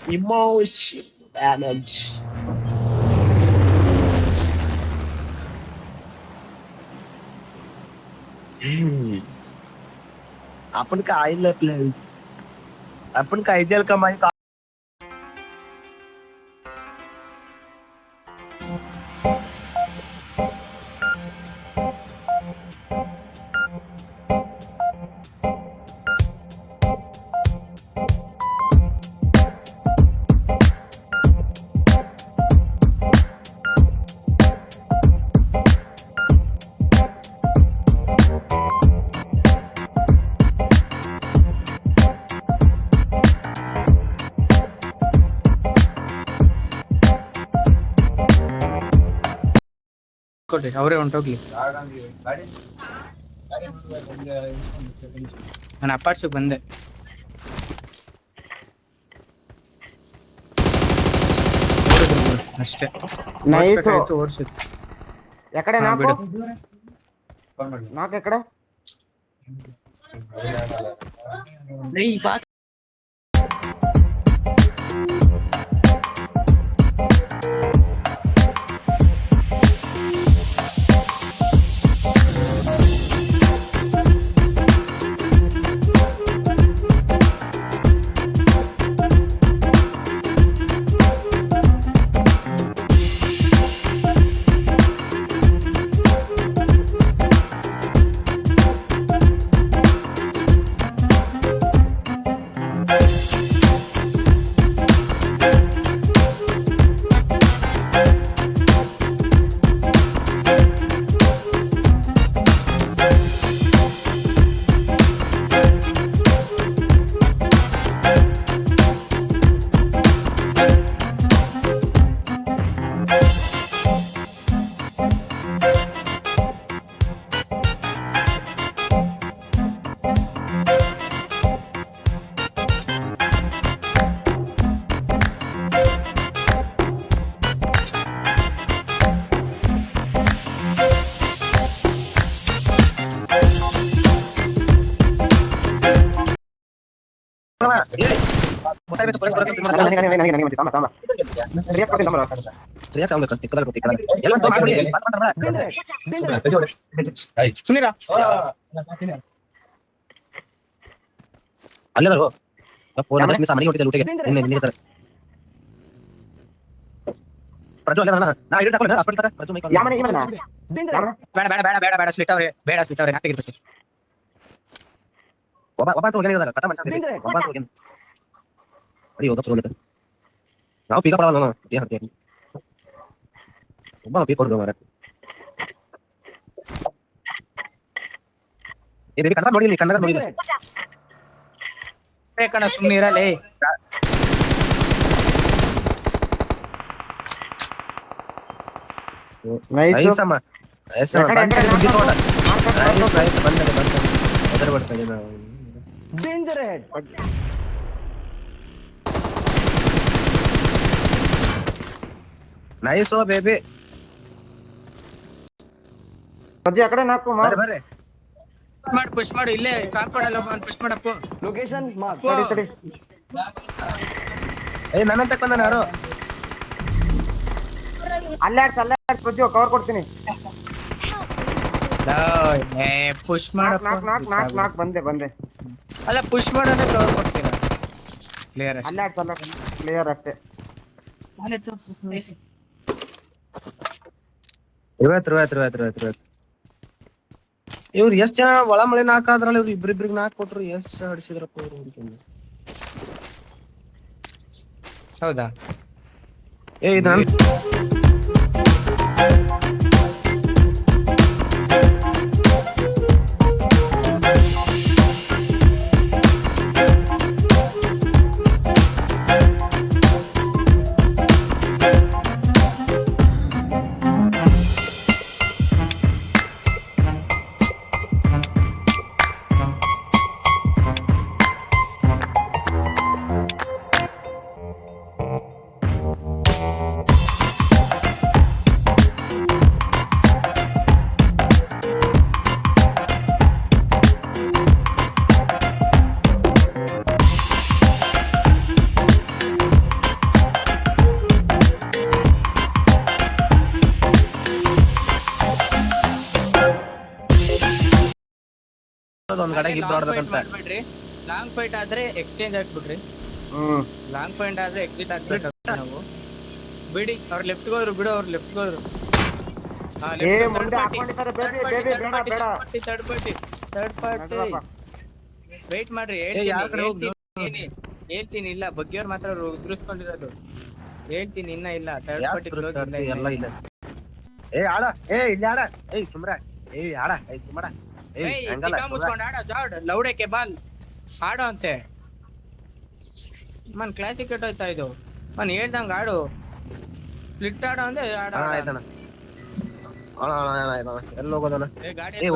Emotion damage. आपण काय place आपण काय जेल कमाई ಕೊಡ್ರಿ ಅವರೇ ಹೊಂಟೋಗ್ಲಿ. ನಾನು ಅಪಾರ್ಟ್ಸಿಗೆ ಬಂದೆ. ಅಷ್ಟೇ ಓಡಿಸಿದ್ ఎక్కడే నాకు నాకు ఎక్కడ ಸುನೀರಾ ಅಲ್ಲೇ ಮನೆಗೆ ಹೊಟ್ಟಿದ್ದೆ ಊಟಿಗೆ ನೀಡ್ತಾರೆ ಪ್ರಜು ಅಲ್ಲೇ ನಾ ಹಿಡಿದು ತಗೊಳ್ಳಿ ಹಾಸ್ಪಿಟಲ್ ತಕ ಪ್ರಜು ಮೈಕ್ ಬೇಡ ಬೇಡ ಬೇಡ ಬೇಡ ಬೇಡ ಸ್ಲಿಟ್ ಅವ್ರೆ ಬೇಡ ಸ್ಲಿಟ್ ಅವ್ರೆ ಹಾಕ್ತಿಗಿರ್ಬೇಕು. ಒಬ್ಬ ಹೋಗಿ ಕಥ ಮಾಡ್ತಾರೆ ಒಬ್ಬ ಹೋಗಿ ಅಡಿ ಹೋಗ ಚಲೋ ನಾವು ಪೀಕ ಪಡವಲ್ಲ ನಾವು ಏನ್ ಹೇಳ್ತೀವಿ ಒಬ್ಬ ಪೀಕ್ ಕೊಡ್ದು ಮಾರ ಏ ಬೇಬಿ ಕನ್ನಡ ನೋಡಿ ಕನ್ನಡ ನೋಡಿ ಕಣ ಸುಮ್ಮನೆ ಇರಲೇ. ನೈಸ್ ಅಮ್ಮ ನೈಸ್ ಬಂದೆ ಎದುರು ಬರ್ತಾನೆ ನಾವು danger head nice oh baby ಅಜ್ಜಿ ಆ ಕಡೆ ನಾಕು ಬರ್ರಿ ಬರ್ರಿ ಮಾಡಿ ಪುಷ್ ಮಾಡು ಇಲ್ಲೇ ಕಾಂಪೌಂಡ್ ಪುಷ್ ಮಾಡಪ್ಪ. ಲೊಕೇಶನ್ ಮಾರ್ಕ್ ತಡಿ ಏ ನನ್ನಂತ ಬಂದಾನ ಯಾರು ಅಲ್ಲೇ ಪ್ರಜ್ಜು ಕವರ್ ಕೊಡ್ತೀನಿ. ಪುಷ್ ಮಾಡು ನಾಕ್ ಬಂದೆ ಅಲ್ಲ ಪುಷ್ ಮಾಡೋಣ ಕವರ್ ಕೊಡ್ತೀರಾ ಕ್ಲಿಯರ್ ಅಷ್ಟೇ. ಅಲ್ಲೇ ಕ್ಲಿಯರ್ ಅಷ್ಟೇ. ಇವತ್ತು ಇವ್ರು ಎಷ್ಟ್ ಜನ ಒಳ ಮಳೆ ನಾಕಾದ್ರಲ್ಲ ಇವ್ರು ಇಬ್ರಿಬ್ರಿಗೆ ನಾಕ್ ಕೊಟ್ರು ಎಷ್ಟ್ ಹಡಿಸಿದ್ರಪ್ಪ ಇವ್ರು. ಹೌದಾ ಏ ಇದು ಒಂದ್ ಗಡೆಗೆ ಇಬ್ರು ಆಡ್ಬೇಕಂತ. ಮಾಡ್ಬಿಡ್ರಿ, ಲಾಂಗ್ ಫೈಟ್ ಆದ್ರೆ ಎಕ್ಸ್ಚೇಂಜ್ ಹಾಕ್ಬಿಡ್ರಿ. ಲಾಂಗ್ ಫೈಟ್ ಆದ್ರೆ ಎಕ್ಸಿಟ್ ಆಗ್ಬೇಕು ನಾವು. ಬಿಡಿ ಅವ್ರ ಲೆಫ್ಟ್ ಹೋದ್ರು, ಬಿಡು ಅವ್ರ ಲೆಫ್ಟ್ ಹೋದ್ರು. ಥರ್ಡ್ ಪಾರ್ಟಿ ವೇಟ್ ಮಾಡ್ರಿ, ಹೇಳ್ತೀನಿ. ಇಲ್ಲ ಬಗ್ಗೆಯವ್ರು ಮಾತ್ರ ಉದ್ರಿಸ್ಕೊಂಡಿರೋದು, ಹೇಳ್ತೀನಿ. ಇನ್ನ ಇಲ್ಲ ಥರ್ಡ್ ಪಾರ್ಟಿ ಎಲ್ಲ ಇಲ್ಲ. ಆಡ ಇಲ್ಲಿ ಆಡ ಸುಮ್ರ ಆಡ ಸುಮ್ರ ಮುಚ್ಕೊಂಡು ಆಡೋ ಜಾಡ್ ಲೌಡಕ್ಕೆ ಬಾಲ್ ಆಡೋ ಅಂತೆ. ಮನ್ ಕ್ಲಾಸಿಕ್ ಕೆಟ್ಟೋಯ್ತಾ ಇದು. ಮನ್ ಹೇಳ್ದಂಗ ಆಡು, ಸ್ಪ್ಲಿಟ್ ಆಡೋ ಅಂದ್ರೆ ಆಡೋ. ಆಯ್ತಣ್ಣ ಎಲ್ಲ ಹೋಗೋದಣ್ಣ.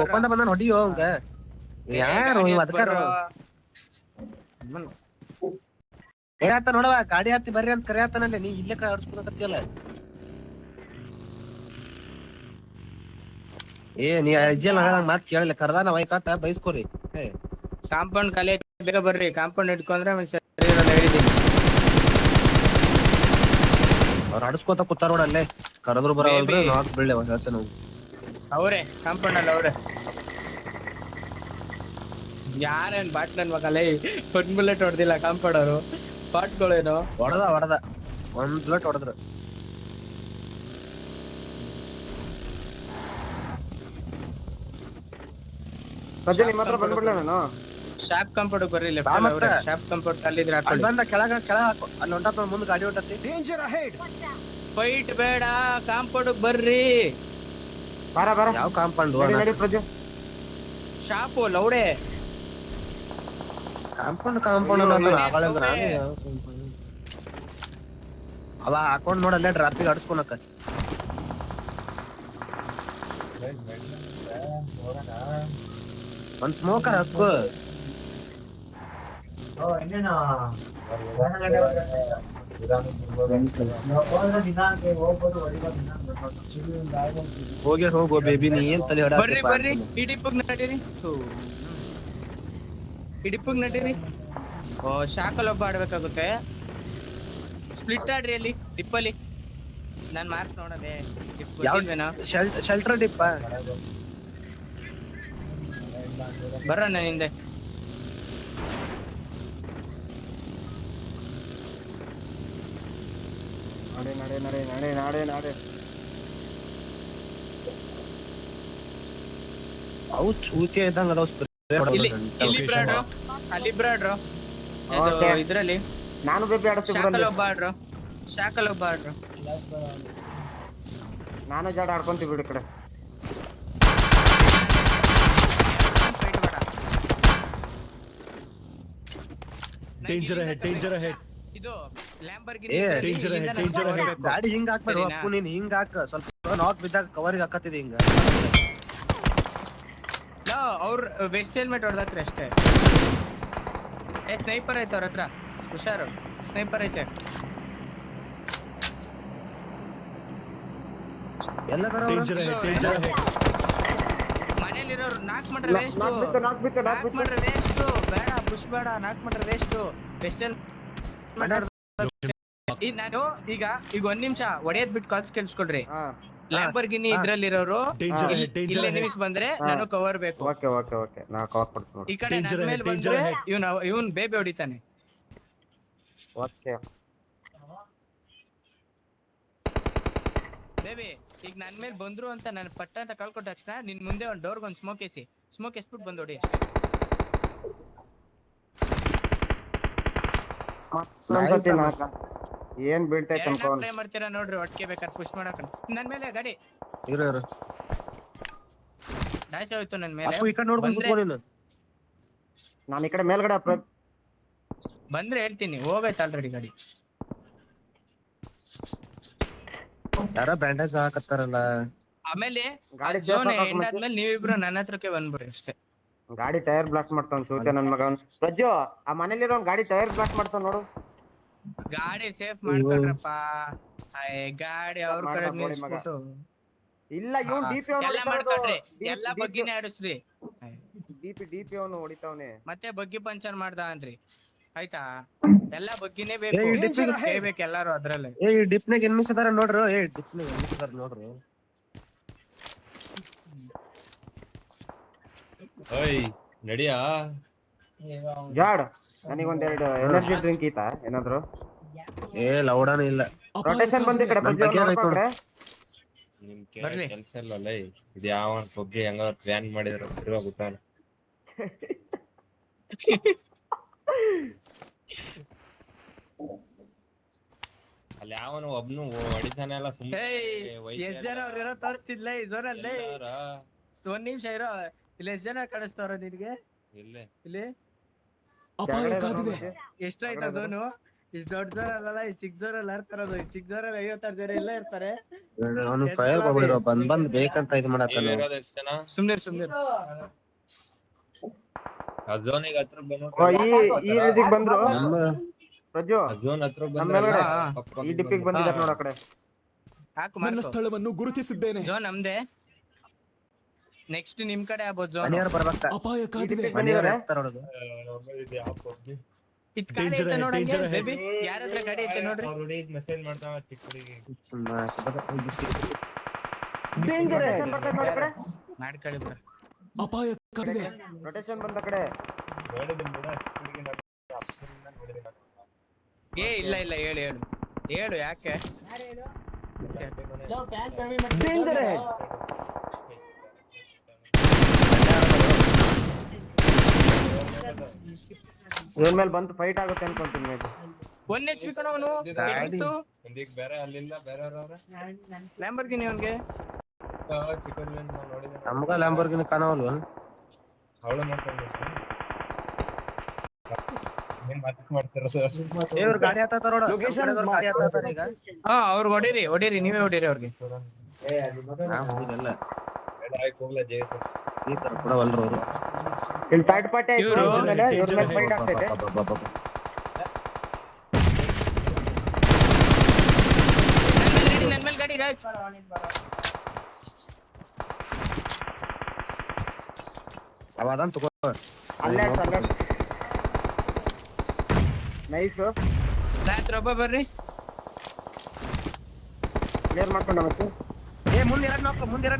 ಒಪ್ಪಂದ ಬಂದ ಹೊಡಿಯೋ ಅವಂಗ. ಯಾರು ಅದಕ್ಕಾರ ಹೇಳತ್ತ ನೋಡವ, ಗಾಡಿ ಹತ್ತಿ ಬರ್ರಿ ಅಂತ ಕರೆಯತ್ತಾನಲ್ಲ, ನೀ ಇಲ್ಲೇ ಆಡ್ಸ್ಕೊಳಕತ್ತಿಯಲ್ಲ. ನೀ ಅಜ್ಜಿಯಲ್ಲ ಹೇಳ್ದಂಗ ಮಾತ್ ಕೇಳಿಲ್ಲ, ಕರ್ದಾನ ವೈಕಾಟ ಬೈಸ್ಕೋರಿ. ಕಾಂಪೌಂಡ್ ಕಲೆ ಬೇಗ ಬರ್ರಿ, ಕಾಂಪೌಂಡ್ ಇಟ್ಕೊಂಡ್ರೆ ಹೇಳಿದೀನಿ. ಅವ್ರು ಆಡಿಸ್ಕೋತ ಕೂತಾರ ನೋಡಲ್ಲೇ, ಕರೆದ್ರು ಬರೋಲ್ರಿ ನಾಕ್ ಬೀಳ್ಳೆ ಹೇಳ್ತೇನೆ. ಅವ್ರೆ ಕಾಂಪೌಂಡ್ ಅಲ್ಲ ಅವ್ರೆ. ಯಾರೇನ್ ಬಾಟ್ ನನ್ ಮಗಲೇ, ಒಂದ್ ಬುಲೆಟ್ ಹೊಡೆದಿಲ್ಲ ಕಾಂಪೌಂಡ್ ಅವರು. ಬಾಟ್ಗಳೇನೋ ಹೊಡೆದ ಒಂದ್ ಬುಲೆಟ್ ಹೊಡೆದ್ರು. ಶಾಪ್ ಕಾಂಪೌಂಡ್ ಬರ್ರಿ, ಲೆಫ್ಟ್ ಶಾಪ್ ಕಾಂಪೌಂಡ್ ಕಲ್ಲಿದ್ರೆ ಹಾಕೊಳ್ಳಿ. ಬಂದ ಕೆಳಗ ಹಾಕೋ, ಅಲ್ಲಿ ಹೊಂಟ ಮುಂದೆ ಗಾಡಿ ಹೊಂಟತಿ. ಫೈಟ್ ಬೇಡ, ಕಾಂಪೌಂಡ್ ಬರ್ರಿ. ಯಾವ ಕಾಂಪೌಂಡ್? ಶಾಪು ಲೌಡೆ ಕಾಂಪೌಂಡ್ ಅವ ಹಾಕೊಂಡ್ ನೋಡಲ್ಲ ಟ್ರಾಫಿಕ್ ಆಡಿಸ್ಕೊಳಕ. ಒಂದ್ ಸ್ಮೋಕರ್ ಹಾಕು. ಹೋಗೋ ಬೇಬಿ, ನೀ ಏನ್ ತಲೆ ಬರ್ರಿ ಈ ಡಿಪ್ಪಗ್ ನಡೀರಿ, ಶಾಕಲ್ ಒಬ್ಬ ಆಡ್ಬೇಕಾಗುತ್ತೆ. ಸ್ಪ್ಲಿಟ್ ಆಡ್ರಿ ಅಲ್ಲಿ ಡಿಪ್ಪಲ್ಲಿ. ನಾನ್ ಮಾರ್ಕ್ ನೋಡದೆ ಶೆಲ್ಟರ್ ಡಿಪ್ಪ ಬರೋಣ ಹಿಂದೆ. ನಡೆ. ಅವು ಚೂತಿ ಇದ್ದಂಗ ಅದಾವ. ಇಲ್ಲಿ ಬ್ರಾಡ್ರು ಇದ್ರಲ್ಲಿ ನಾನು ಬೇಬಿ ಶಾಕಲ್ ಒಬ್ಬ ಆಡ್ರು. ನಾನು ಜಾಡ ಆಡ್ಕೊಂತೀವಿ ಬಿಡು ಕಡೆ. Danger ahead. ಇದು ಲ್ಯಾಂಬರ್ಗಿನಿ ಗಾಡಿ ಹಿಂಗ ಹಾಕ್ಬೇಡ ಅಪ್ಪು, ನೀನ್ ಹಿಂಗ ಹಾಕ. ಸ್ವಲ್ಪ ನಾಕ್ ಬಿದ್ದಾಗ ಕವರ್ಗೆ ಹಾಕತ್ತಿದೆ ಹಿಂಗ. ಅವ್ರ ವೆಸ್ಟ್ ಹೆಲ್ಮೆಟ್ ಹೊಡೆದಾಕ್ರಿ ಅಷ್ಟೇ. ಸ್ನೈಪರ್ ಐತೆ ಅವ್ರ ಹತ್ರ, ಹುಷಾರು. ಸ್ನೈಪರ್ ಐತೆ. ಮನೇಲಿರೋರು ನಾಕ್ ಮಾಡ್ರೆ ವೇಸ್ಟ್. ಬೇಡ ಪುಷ್ ಬೇಡ, ನಾಕ್ ಮಾಡ್ರೆ ವೇಸ್ಟ್. ವೆಸ್ಟ್ ನಾನು ಈಗ ಒಂದ್ ನಿಮಿಷ ಒಡೆಯದ್ ಬಿಟ್ಟು ಕಾಲ್ಸ್ ಕೇಳಿಸ್ಕೊಳ್ರಿ. ಲ್ಯಾಂಬರ್ಗಿನಿ ಇದ್ರಲ್ಲಿರೋರು ಇಲ್ಲಿ ಎನಿಮೀಸ್ ಬಂದ್ರೆ ನಾನು ಕವರ್ ಬೇಕು. ಈ ಕಡೆ ನನ್ನ ಮೇಲೆ ಬಂದ್ರೆ ಇವನ್ ಬೇಬಿ ಹೊಡಿತಾನೆ. ಬೇಬಿ ಈಗ ನನ್ ಮೇಲೆ ಬಂದ್ರು ಅಂತ ನಾನು ಪಟ್ಟ ಅಂತ ಕಳ್ಕೊಟ್ಟ ತಕ್ಷಣ ನಿನ್ ಮುಂದೆ ಒಂದ್ ಡೋರ್ಗೆ ಒಂದ್ ಸ್ಮೋಕ್ ಎಸ್ಬಿಟ್ಟು ಬಂದ್ ಹೊಡಿ ಅಷ್ಟೇ. ಏನ್ ಬೀಳ್ತೈತೆ ಟ್ರೈ ಮಾಡ್ತೀರಾ ನೋಡ್ರಿ, ಒಟ್ಟಿಗೆ ಬೇಕಾದ್ರೆ ಪುಷ್ ಮಾಡಕ. ನನ್ ಮೇಲೆ ಗಾಡಿ ಡಾಯ್ಸ್ ಹೋಯ್ತು ನನ್ ಮೇಲೆ. ನಾನು ಈ ಕಡೆ ಮೇಲ್ಗಡೆ ಬಂದ್ರೆ ಹೇಳ್ತೀನಿ. ಹೋಗೈತೆ ಆಲ್ರೆಡಿ ಗಾಡಿ. ಯಾರ ಬ್ಯಾಂಡೇಜ್ ಹಾಕತ್ತಾರಲ್ಲ. ಆಮೇಲೆ ಜೋನ್ ಎಂಡ್ ಆದ್ಮೇಲೆ ನೀವಿಬ್ರು ನನ್ನ ಹತ್ರಕ್ಕೆ ಬಂದ್ಬಿಡ್ರಿ ಅಷ್ಟೇ. ಗಾಡಿ ಟೈರ್ ಬ್ಲಾಕ್ ಮಾಡ್ತಾವ್ ಸೂಚೆ ನನ್ ಮಗ. ಪ್ರಜ್ಜು ಆ ಮನೇಲಿರೋ ಗಾಡಿ ಟೈರ್ ಬ್ಲಾಕ್ ಮಾಡ್ತಾವ್ ನೋಡು. ಗಾಡಿ ಸೇಫ್ ಮಾಡ್ಕೊಂಡ್ರಪ್ಪ. ಗಾಡಿ ಅವ್ರ ಕಡೆ ಇಲ್ಲ, ಇವ್ನು ಡಿಪಿ ಎಲ್ಲ ಮಾಡ್ಕೊಂಡ್ರಿ, ಎಲ್ಲ ಬಗ್ಗಿನೇ ಆಡಿಸ್ರಿ. ಡಿಪಿ ಅವನು ಹೊಡಿತಾವ್ನೆ. ಮತ್ತೆ ಬಗ್ಗಿ ಪಂಚರ್ ಮಾಡ್ದ ಅನ್ರಿ, ಆಯ್ತಾ? ಎಲ್ಲ ಬಗ್ಗಿನೇ ಬೇಕು, ಬೇಕು ಎಲ್ಲಾರು ಅದ್ರಲ್ಲೇ. ಡಿಪ್ನಾಗ ಎನ್ಮಿಸ್ ಅದಾರ ನೋಡ್ರು. ಡಿಪ್ನಾಗ ಎನ್ಮಿಸ್ ಅದಾರ ನೋಡ್ರು. ನಡಿಯಾ ಜಾಡ್ ನನಗೊಂದೆರಡು ಎನರ್ಜಿ ಡ್ರಿಂಕ್ ಈತಾ ಏನಾದ್ರು ಏ ಲೌಡಾನು ಇಲ್ಲ. ರೊಟೇಷನ್ ಬಂದಿ ಕಡೆ ನನ್ ಬಗ್ಗೆ ಏನಾಯ್ತು ನೋಡು. ನಿಮ್ ಬರ್ಲಿ. ಕೆಲ್ಸ ಇಲ್ಲಲ್ಲ ಇದು ಯಾವ ಬಗ್ಗೆ ಹೆಂಗ ಪ್ಲಾನ್ ಮಾಡಿದ್ರ ಇರುವ ಗೊತ್ತಾನ ಅಲ್ಲಿ ಯಾವನು ಒಬ್ನು ಹೊಡಿತಾನೆ ಅಲ್ಲ ಸುಮ್ಮನೆ ಎಷ್ಟ್ ಜನ ಅವ್ರು ಇರೋ ತೋರಿಸ್ತಿದ್ಲ ಇದರಲ್ಲಿ ಒಂದ್ ನಿಮಿಷ ಇರೋ ಇಲ್ಲಿ ಎಷ್ಟ್ ಜನ ಕಾಣಿಸ್ತಾರ ನಿನ್ಗೆ ಇಲ್ಲೇ ಇಲ್ಲಿ ಕೆಳಗಡೆ ಕಾದಿದೆ. ಎಷ್ಟಾಯ್ತು ಅದೋನು ಇಷ್ಟ್ ದೊಡ್ಡ ಜೋರ್ ಅಲ್ಲಲ್ಲ ಈ ಚಿಕ್ಕ ಜೋರಲ್ಲಿ ಆಡ್ತಾರದು ಈ ಚಿಕ್ಕ ಜೋರಲ್ಲಿ 56 ಜನ ಎಲ್ಲ ಇರ್ತಾರೆ. ಅವನು ಫೈರ್ ಹೋಗ್ಬಿಡಿರೋ ಬಂದ್ ಬೇಕಂತ ಇದು ಮಾಡತ್ತಾನ. ನೀವ್ ಇರೋದ್ ಎಷ್ಟ್ ಜನ ಸುಮ್ನೆ ಆ ಝೋನಿಗೆ ಹತ್ರ ಈ ರೇಜಿಗೆ ಬಂದ್ರು ನಮ್ಮ ಪ್ರಜ್ಜು ಆ ಝೋನ್ ಹತ್ರ ನಮ್ಮ ಬಂದ್ರೆ ಮೇಲ್ಗಡೆ ಈ ಡಿಪ್ಪಿಗೆ ಬಂದಿದ್ದಾರೆ ನೋಡ ಕಡೆ ಹಾಕು ನನ್ನ ಮಾರ್ಕು ಸ್ಥಳವನ್ನು ಗುರುತಿಸಿದ್ದೇನೆ. ಜೋನ್ ನಮ್ದೆ ನೆಕ್ಸ್ಟ್ ನಿಮ್ ಕಡೆ ಆಗ್ಬೋದು ಜೋನ್ ಮನೆಯವ್ರು ಬರ್ಬೇಕ. ಅಪಾಯ ಕಾದಿದೆ. ಮನೆಯವ್ರು ಎತ್ತಾರ ನೋಡೋದು. ಇತ್ ಗಾಡಿ Danger ಐತೆ ahead, ನೋಡಂಗೆ danger ahead. ಬೇಬಿ ಯಾರ ಹತ್ರ ಗಾಡಿ ಐತೆ ನೋಡ್ರಿ. ಹುಡುಗಿಗೆ ಮೆಸೇಜ್ ಮಾಡ್ತಾವ ಚಿಕ್ಕ ಹುಡುಗಿ ಮಾಡ್ಕೊಳ್ಳಿ ಬಿಡ. ಅಪಾಯ ಕಾದಿದೆ. ರೊಟೇಷನ್ ಬಂದ ಕಡೆ ನೋಡಿದ್ದೀನಿ ಬಿಡ ಚಿಕ್ಕ ಹುಡುಗಿ ನೋಡಿದ್ದೀನಿ ಏ ಇಲ್ಲ ಹೇಳು ಯಾಕೆ ಇವನ್ ಮೇಲೆ ಬಂತು ಫೈಟ್ ಆಗುತ್ತೆ ಅನ್ಕೊಂತೀನಿ maybe. 1 HP ಕಣವನು ಒಂದೀಗ ಬೇರೆ ಅಲ್ಲಿಲ್ಲ ಬೇರೆಯವ್ರವ್ರ ಲ್ಯಾಂಬರ್ಗಿನಿ ಅವನ್ಗೆ ಚಿಕ್ಕ ಹುಡುಗಿ ನೋಡಿದ್ದೀನಿ ನಮ್ಗ ಲ್ಯಾಂಬೋರ್ಗಿನಿ ಕಾಣವಲ್ವ? ಅವಳು ಮಾಡ್ಕೊಂಡು ಏನ್ ಮಾತಾಡ್ತಿರೋದು ಇವ್ರು ಗಾಡಿ ಹತ್ತಾರ ನೋಡು. ಗಾಡಿ ಹತ್ತಾರ ಈಗ. ಹಾ ಅವ್ರು ಹೊಡೀರಿ ನೀವೇ ಹೊಡೀರಿ ಅವ್ರಿಗೆ. ನಾ ಹೋಗಿಲ್ಲ. ಹೋಗ್ಲಾ ಜಯಸ್ ಈ ತರ ಕೂಡ ವಲ್ರು ಅವ್ರು. ಇಲ್ಲಿ ಥರ್ಡ್ ಪಾರ್ಟಿ ಇವ್ರು- ಇವ್ರ ಮೇಲೆ ಫೈಟ್ ಆಗ್ತೈತೆ ನನ್ ಮೇಲೆ ಗಾಡಿ guys. ಅವಾದನ್ ತಗೋ. ಅಲ್ಲೇ ನೈಸ್ ನಾ ಹತ್ರ ಒಬ್ಬ ಬರ್ರಿ. ಕ್ಲಿಯರ್ ಮಾಡ್ಕೊಂಡ ಮತ್ತೆ ಏ ಮುಂದೆ ಎರಡು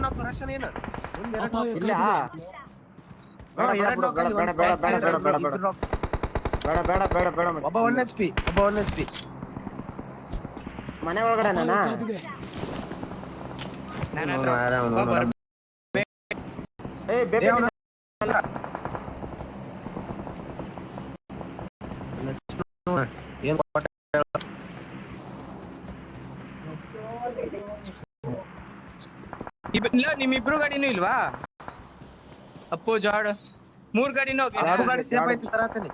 ನಾಲ್ಕು ರಶನ್ ಏನು ಮುಂದೆ ಎರಡು ಅಪಾಯ ಇಲ್ಲ ಕಾದಿದೆ. ಎರಡು ಬೇಡ ಬೇಡ ಒಬ್ಬ 1 HP ಮನೆ ಒಳಗಡೆ ನಾನಾ ಅಪಾಯ ಕಾದಿದೆ. ನನ್ನ ಹತ್ರ ಒಬ್ಬ ಬರ್ರಿ. ಏ ಬೇಬಿ ಏನ್ ಇಲ್ಲ ನಿಮ್ಮಿಬ್ರು ಗಾಡಿನೂ ಇಲ್ವಾ ಅಪ್ಪು ಜಾಡ್ 3 ಗಾಡಿನೂ ಎರಡು ಗಾಡಿ ಸೇಫ್ ಆಯ್ತು. ತರಾತೀನಿ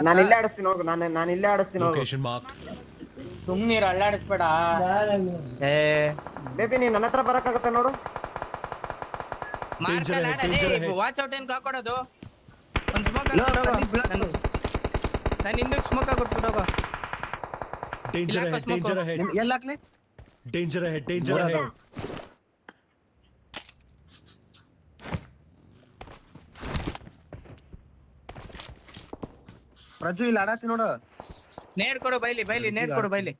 ನಾನು ಇಲ್ಲೇ ಆಡಿಸ್ತೀನಿ ಹೋಗು ನಾನು ಇಲ್ಲೇ ಆಡಿಸ್ತೀನಿ ಹೋಗು Location marked. ಸುಮ್ನೀರ್ ಅಳ್ಳಾಡಿಸ್ಬೇಡ ಬೇಬಿ ನೀನ್ ನನ್ನ ಹತ್ರ ಬರಕ್ಕಾಗತ್ತೆ ನೋಡು ವಾಚ್ ಔಟ್ ಏನ್ ಕಾಕೊಡೋದು ಒಂದ್ ಸ್ಮೋಕ್ ನಾನು ಹಿಂದಕ್ಕೆ smoke ಆಗ್ಬಿಟ್ಬಿಟ್ಟೋಗ. Danger ahead. Danger ahead. ಎಲ್ಲ ಹಾಕ್ಲಿ. Danger ahead. Danger ahead. ಪ್ರಜ್ಜು ಇಲ್ಲಿ ಆಡಾತಿ ನೋಡು. ನೇಡ್ ಕೊಡು ಬೈಲಿ ನೇಡ್ ಕೊಡು ಬೈಲಿ.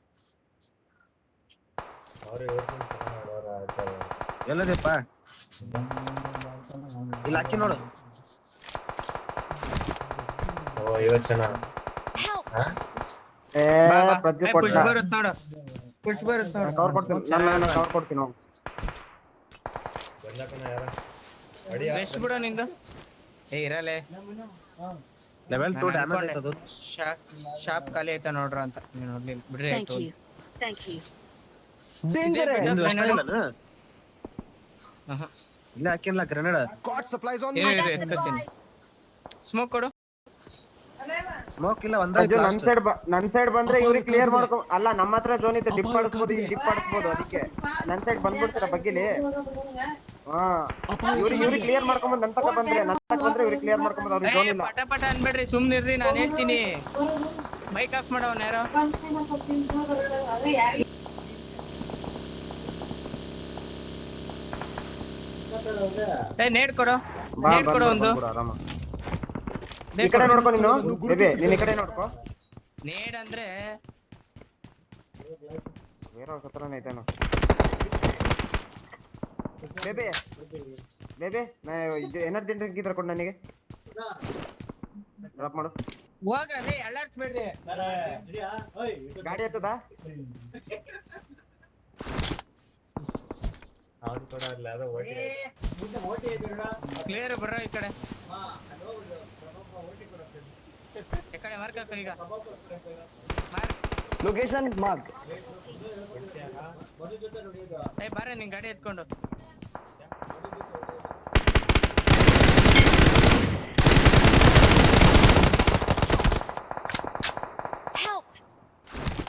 ಎಲ್ಲದಪ್ಪ ಇಲ್ಲಿ ಹಾಕಿ ನೋಡು. ಏ ಪ್ರಜ್ಜು ಕೊಟ್ಟ ಪುಷ್ ಬರುತ್ತೆ ನೋಡು ಕವರ್ ಕೊಡ್ತೀನಿ ನಾನು ಕವರ್ ಕೊಡ್ತೀನಿ ಹೋಗು ಬೆಸ್ಟ್ ಬಿಡೋ ನಿಂದು. ಏ ಇರಲೇ ಲೆವೆಲ್ 2 ಡ್ಯಾಮೇಜ್ ಆಯ್ತದು. ಶಾಪ್ ಖಾಲಿ ಆಯ್ತಾ ನೋಡ್ರ ಅಂತ ನೀನು ನೋಡ್ಲಿಲ್ಲ ಬಿಡ್ರಿ Thank ಆಯ್ತು. you. Thank you. ನಿಂದು ಅಷ್ಟೇ ಇಲ್ಲನ? ಇಲ್ಲ ಹಾಕಿಲ್ಲ ಗ್ರೆನೇಡ್. ಇರು ಎತ್ಕೊತೀನಿ. ಸ್ಮೋಕ್ ಕೊಡು. ಸ್ಮೋಕ್ ಇಲ್ಲ ಪ್ರಜ್ಜು ನನ್ ಸೈಡ್ ಬಂದ್ರೆ ಇವ್ರಿಗೆ ಕ್ಲಿಯರ್ ಮಾಡ್ಕೊ ಅಲ್ಲ ನಮ್ಮ ಹತ್ರ ಝೋನ್ ಇತ್ತು ಡಿಪ್ ಆಡಿಸ್ಬೋದು ಡಿಪ್ ಆಡಿಸ್ಬೋದು ಅದಕ್ಕೆ ನನ್ ಸೈಡ್ ಬಂದ್ಬಿಡ್ತೀರ ಬಗ್ಗಿಲಿ ಹಾ ಇವ್ರಿಗೆ ಕ್ಲಿಯರ್ ಮಾಡ್ಕೊಂಬಂದ್ ನನ್ ತಕ ಬಂದ್ರೆ ಇವ್ರಿಗೆ ಕ್ಲಿಯರ್ ಮಾಡ್ಕೊಂಬಂದ್ ಅವ್ರಿಗೆ ಝೋನ್ ಇಲ್ಲ ಪಟ ಅನ್ಬೇಡ್ರಿ ಸುಮ್ನಿರ್ರಿ ನಾನು ಹೇಳ್ತೀನಿ. ಬೈಕ್ ಆಫ್ ಮಾಡವನ ಯಾರೋ. ಏ ನೇಡ್ ಕೊಡು ಒಂದು ಆರಾಮ ಈ ಕಡೆ ನೋಡ್ಕೊ ನೀನು ಬೇಬಿ ನೀನ್ ಈ ಕಡೆ ನೋಡ್ಕೊ ನೇಡ್ ಅಂದ್ರೆ ಬೇರೆ ಹತ್ರನೇ ಐತೇನೋ ಬೇಬಿ ಬೇಬಿ ನಾ ಇದು ಎನರ್ಜಿ ಡ್ರಿಂಕ್ ಇದ್ರೆ ಕೊಡು ನನಗೆ ಡ್ರಾಪ್ ಮಾಡು ಹೋಗ್ರಲ್ಲಿ ಅಲ್ಲಾಡ್ಸ್ಬೇಡ್ರಿ ಗಾಡಿ ಹತ್ತದ ಕ್ಲಿಯರ್ ಬರ್ರ ಈ ಕಡೆ ಮಾರ್ಕ್ ಹಾಕ ಈಗ ಲೊಕೇಶನ್ ಮಾರ್ಕ್ ಬಾರ ನಿನ್ ಗಾಡಿ ಎತ್ಕೊಂಡು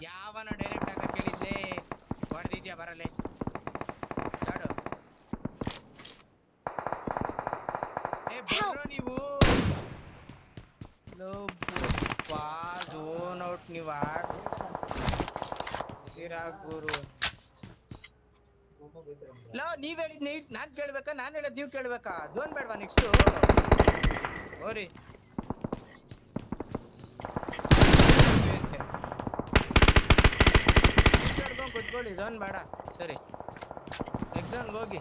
ಯಾವನ ಡೈರೆಕ್ಟ್ ಆಗ ಕೇಳಿದ್ಲೆ ಹೊಡೆದಿದ್ಯಾ ಬರಲೆ ಯಾಡು ಬರ್ರೋ ನೀವು ಝೋನ್ ಔಟ್ ನೀವು ಗುರು ನೀವ್ ಹೇಳಿದ್ ನಾನ್ ಕೇಳ್ಬೇಕಾ ನಾನ್ ಹೇಳದ್ ನೀವ್ ಕೇಳ್ಬೇಕಾ ಝೋನ್ ಬೇಡವಾ ನೆಕ್ಸ್ಟ್ ಓರಿ ಕುತ್ಕೊಳ್ಳಿ ಝೋನ್ ಬೇಡ ಸರಿ ನೆಕ್ಸ್ಟ್ ಝೋನ್ ಹೋಗಿ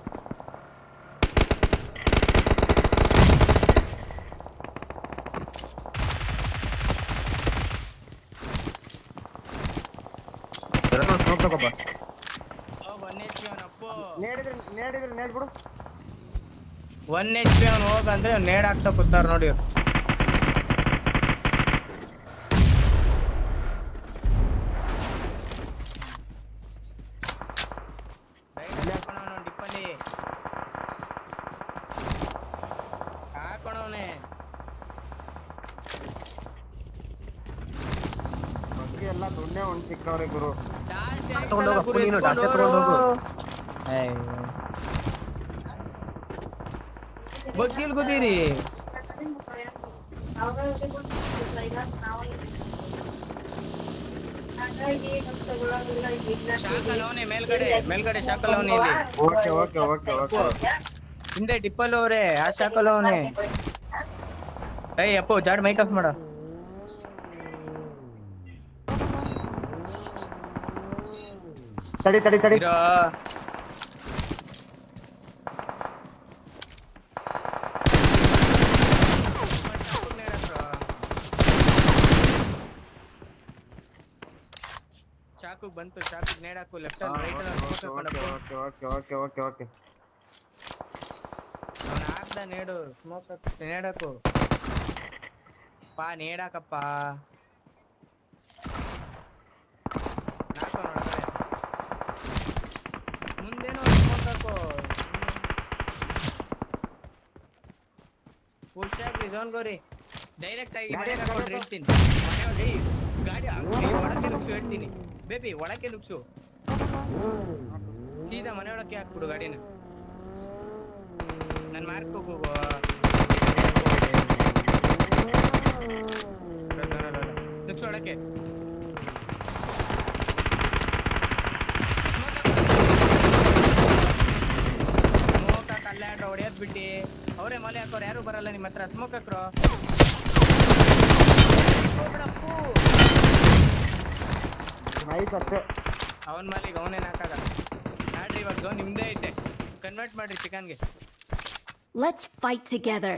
ನೇಡ್ಬಿಡು 1 HP ಅವನು ಹೋಗಂದ್ರೆ ನೇಡ್ ಹಾಕ್ತಾ ಕೂತಾರ ನೋಡಿ ಡಿಪ್ಪಲ್ಲಿ ಹಾಕೋಣವನೆ ಎಲ್ಲ ದುಡ್ಡೇ ಒಂದ್ ಸಿಕ್ಕವ್ರೆ ಗುರು ಬಗ್ಗಿಲ್ ಗೊತ್ತೀರಿ ಶಾಕಲ್ ಅವನೇ ಮೇಲ್ಗಡೆ ಶಾಕಲ್ ಅವನೇ ಇಲ್ಲಿ ಓಕೆ ಓಕೆ ಓಕೆ ಓಕೆ ಹಿಂದೆ ಡಿಪ್ಪಲ್ ಅವ್ರೆ ಆ ಶಾಕಲ್ ಅವನೇ ಅಪ್ಪು ಜಾಡ್ ಮೈಕ್ ಆಫ್ ಮಾಡ ತಡಿ ತಡಿ ತಡಿ ಚಾಕು ಬಂತು ಚಾಕು ನೇಡಾಕು left and right okay okay okay okay okay ಅವನ ಹಾಕ್ದ ನೇಡು ಸ್ಮೋಕ್ ನೇಡಾಕು ನೇಡಾಕಪ್ಪ ನಾಕು ನೋಡಕಡೆ ಮುಂದೇನೋ ಸ್ಮೋಕ್ ಹಾಕು ಪುಷಾಗ್ಲಿ ಝೋನ್ ಗೋರಿ ಡೈರೆಕ್ಟ್ ಆಗಿ ಮನೆ ಹಾಕೊಂಡ್ರೆ ಹೇಳ್ತೀನಿ ಗಾಡಿ ಒಳಕ್ಕೆ ನುಗ್ಸು ಹೇಳ್ತೀನಿ ಬೇಬಿ ಒಳಕ್ಕೆ ನುಗ್ಸು ಸೀದಾ ಮನೆ ಒಳಕ್ಕೆ ಹಾಕ್ಬಿಡು ಗಾಡಿನ ನನ್ ಮಾರ್ಕ್ ಹೋಗು ನುಗ್ಸು ಒಳಕ್ಕೆ ಸ್ಮೋಕ್ ಹಾಕ ಅಲ್ಲಾಡ್ರ ಹೊಡೆಯೋದ್ ಬಿಟ್ಟಿ ಅವರೇ ಮಲೆ ಹಾಕೋರು ಯಾರು ಬರಲ್ಲ ನಿಮ್ಮ ಹತ್ರ ಸ್ಮೋಕ್ ಹಾಕ್ರೋ ಅವನ್ ಮಾಲಿಗೆ ಅವನೇನ್ ಹಾಕಾಗ ಆಡ್ರಿ ಇವಾಗ ಝೋನ್ ನಿಮ್ದೇ ಐತೆ ಕನ್ವರ್ಟ್ ಮಾಡ್ರಿ ಚಿಕನ್ಗೆ Let's fight together.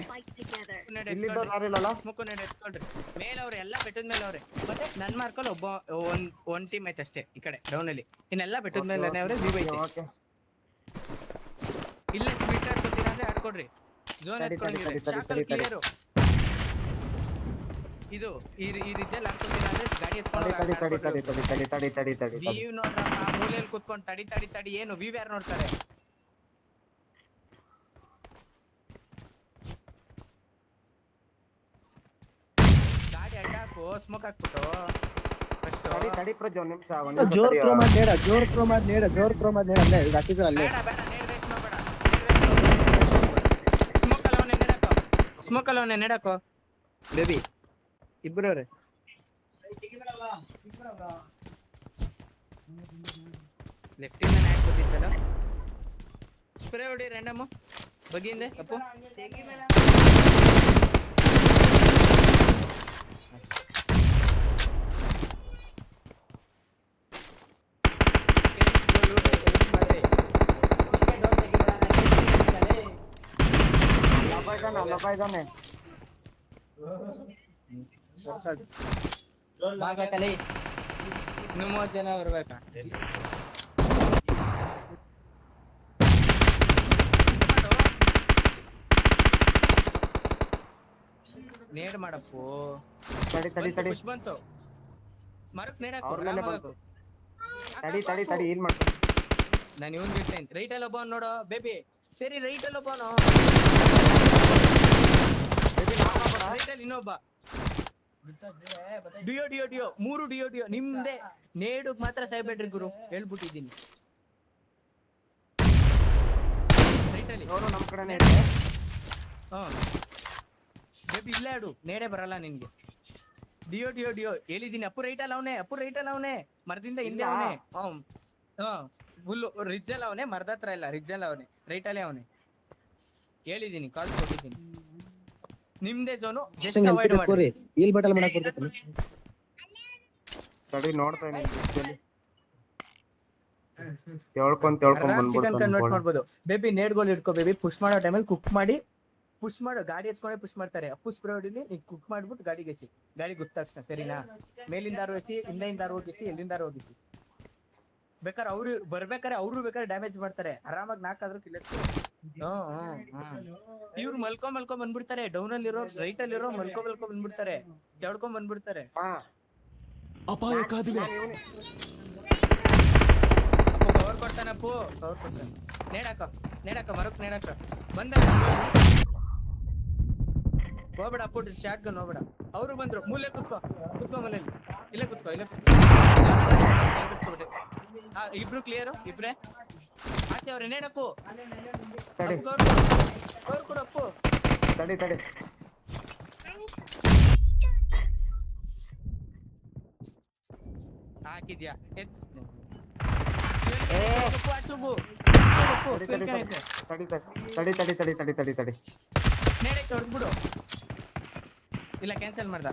ಮುಕ್ಕು ನೆಡ್ ಎತ್ಕೊಳ್ರಿ ಮೇಲವ್ರೆ ಎಲ್ಲ ಬೆಟ್ಟದ ಮೇಲೆ ಅವ್ರೆ ಮತ್ತೆ ನನ್ ಮಾರ್ಕಲ್ಲಿ ಒಂದ್ ಟೀಮ್ ಐತೆ ಅಷ್ಟೇ ಈ ಕಡೆ ಡೌನ್ ಅಲ್ಲಿ ಇನ್ನೆಲ್ಲ ಬೆಟ್ಟದ ಮೇಲೆ ಅವ್ರೆ ಜೀವ ಐತೆ ಇಲ್ಲೇ ಸ್ಪೀಡ್ ಆಡ್ಕೊತೀರ ಅಂದ್ರೆ ಆಡ್ಕೊಡ್ರಿ ಝೋನ್ ಎತ್ಕೊಂಡಿದ್ರೆ ಶಾಕಲ್ ಕ್ಲಿಯರು ಇದು ಈ ರೀತಿಯಲ್ಲಿ ಹಾಕ್ಕೊತೀರ ಅಂದ್ರೆ ಗಾಡಿ ಎತ್ಕೊಂಡು ನೀವು ನೋಡ್ರಪ್ಪ ಮೂಲೆಯಲ್ಲಿ ಕುತ್ಕೊಂಡು ತಡಿ ಏನು ವೀವ್ ಯಾರು ನೋಡ್ತಾರೆ ಗಾಡಿ ಅಡ್ಡಾಕು ಸ್ಮೋಕ್ ಹಾಕ್ಬಿಟ್ಟು ಜೋರ್ ಪ್ರೋ ಮಾಡ್ ನೇಡ ಅಲ್ಲೇ ಈಗ ಹಾಕಿದ್ರ ಅಲ್ಲೇ ಸ್ಮೋಕ್ ಅಲ್ಲ ಅವನೇ ನೆಡಾಕೋ ಬೇಬಿ ಇಬ್ಬರವ್ರೆ ಲೆಫ್ಟ್ ಇಂದ ಹಾಕ್ಬೋದಿತ್ತಲ್ಲ ಸ್ಪ್ರೇ ಹೊಡಿ ರ್ಯಾಂಡಮ್ ಬಗ್ಗಿಂದೆ ಅಪ್ಪು ಬರ್ತಾ ಇದ್ದಾನೆ. ಮಾಡ್ಬೇಕಲ್ಲಿ ಇನ್ನು 30 ಜನ ಬರ್ಬೇಕಾ? ನೇಡ್ ಮಾಡಪ್ಪು. ತಡಿ ಖುಷ್ ಬಂತು. ಮರಕ್ ನೇಡ್ ಹಾಕು. ಅವ್ರ ಮೇಲೆ ಬಂತು. ತಡಿ ಏನ್ ಮಾಡ್ತೀನಿ ನಾನು ಇವನ್ ಬಿಡ್ತೇನೆ. ರೈಟ್ ಅಲ್ಲಿ ಒಬ್ಬ ನೋಡೋ ಬೇಬಿ. ಸರಿ ರೈಟ್ ಅಲ್ಲಿ ಒಬ್ಬನು. ರೈಟ್ ಅಲ್ಲಿ ಇನ್ನೊಬ್ಬ. ಡಿಯೋ 3 ಡಿಯೋ ನಿಮ್ದೆ. ನೇಡು ಮಾತ್ರ ಸಾಯ್ಬೇಡ್ರಿ ಗುರು, ಹೇಳ್ಬಿಟ್ಟಿದ್ದೀನಿ. ರೈಟ್ ಅಲ್ಲಿ ನೋಡು ನಮ್ ಕಡೆನೇ ಬೇಬಿ ಇಲ್ಲೇ ಆಡು, ನೇಡೆ ಬರಲ್ಲ ನಿನ್ಗೆ. ಡಿಯೋ ಹೇಳಿದೀನಿ. ಅಪ್ಪು ರೈಟ್ ಅಲ್ಲಿ ಅವನೇ ಮರದಿಂದ ಹಿಂದೆ ಅವನೇ. ಫುಲ್ ರಿಜ್ ಅಲ್ಲಿ ಅವನೇ, ಮರದ ಹತ್ರ ಇಲ್ಲ, ರಿಜ್ ಅಲ್ಲಿ ಅವನೇ, ರೈಟ್ ಅಲ್ಲೇ ಅವನೇ. ಹೇಳಿದೀನಿ, ಕಾಲ್ ಕೊಟ್ಟಿದ್ದೀನಿ. ನಿಮ್ದೇ ಝೋನು, ಜಸ್ಟ್ ಅವಾಯ್ಡ್ ಮಾಡಿ. ಇಲ್ಲಿ ಬಟಲ್ ಮಾಡಕ್ ಬರ್ತೈತಿ. ತಡಿ ನೋಡ್ತಾ ಇದೀನಿ. ತಿಳ್ಕೊಂಡ್ ಕನ್ವರ್ಟ್ ಮಾಡ್ಬೋದು. ಬೇಬಿ ನೇಡ್ಗಳು ಇಟ್ಕೋ ಬೇಬಿ. ಪುಷ್ ಮಾಡೋ ಟೈಮಲ್ಲಿ ಕುಕ್ ಮಾಡಿ ಪುಷ್ ಮಾಡು. ಗಾಡಿ ಎತ್ಕೊಂಡೆ ಪುಷ್ ಮಾಡ್ತಾರೆ. ಪುಷ್ ಹೊಡಿಲಿ, ನೀ ಕುಕ್ ಮಾಡ್ಬಿಟ್ಟು ಗಾಡಿಗೆ ಎಸಿ. ಗಾಡಿ ಗೊತ್ತ ತಕ್ಷಣ, ಸರಿನಾ? ಮೇಲಿಂದಾರು ಎಸಿ, ಹಿಂದೆಯಿಂದಾರು ಹೋಗಿಸಿ, ಎಲ್ಲಿಂದಾರು ಹೋಗಿಸಿ. ಬೇಕಾದ್ರೆ ಅವ್ರು ಬರ್ಬೇಕಾರೆ ಡ್ಯಾಮೇಜ್ ಮಾಡ್ತಾರೆ. ಆರಾಮಾಗಿ ನಾಕಾದ್ರೂ ಕಿಲ್ಲ. ಇವ್ರು ಮಲ್ಕೊಂಡ್ ಬಂದ್ಬಿಡ್ತಾರೆ. ಡೌನ್ ಅಲ್ಲಿ ಇರೋ, ರೈಟ್ ಅಲ್ಲಿ ಇರೋ ಮಲ್ಕೊಂಡ್ ಬಂದ್ಬಿಡ್ತಾರೆ. ತೆಡ್ಕೊಂಡ್ ಬಂದ್ಬಿಡ್ತಾರೆ. ಅಪಾಯ ಕಾದಿದೆ. ಕವರ್ ಕೊಡ್ತಾನಪ್ಪು, ಕವರ್ ಕೊಡ್ತಾನೆ. ನೇಡಾಕ ಮರಕ್ ನೇಡಾಕ ಬಂದ. ಹೋಗ್ಬೇಡ ಅಪ್ಪು, ಶಾರ್ಟ್ ಗನ್ ಹೋಗ್ಬೇಡ. ಅವ್ರು ಬಂದ್ರು. ಮೂಲೆ ಕುತ್ಕೋ ಮನೇಲಿ. ಇಲ್ಲೇ ಕುತ್ಕೋ. ಇಬ್ರು ಕ್ಲಿಯರ್. ಇಬ್ರೆ ಆಚೆ ಅವ್ರ ನೇಡಪ್ಪು. ಕವರ್ ಕೊಡಪ್ಪು. ತಡಿ ಹಾಕಿದ್ಯಾ? ತಡಿ ನೇಡಕ್ಕೆ ಹೊಡ್ಬಿಡು. ಇಲ್ಲ ಕ್ಯಾನ್ಸಲ್ ಮಾಡ್ದ.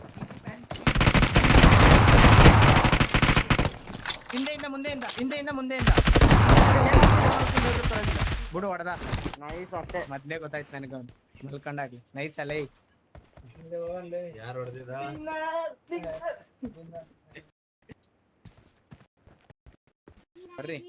ಹಿಂದೆಯಿಂದ ಬಿಡು ಹೊಡೆದ. ನೈಸ್ ಅಷ್ಟೇ. ಮೊದ್ಲೇ ಗೊತ್ತಾಯ್ತು ನನಗ, ಮಲ್ಕೊಂಡಾಗ್ಲಿ. ನೈಸ್ ಅಲ್ಲೇ. ಯಾರು ಹೊಡೆದಿದ್ದ? ಬರ್ರಿ.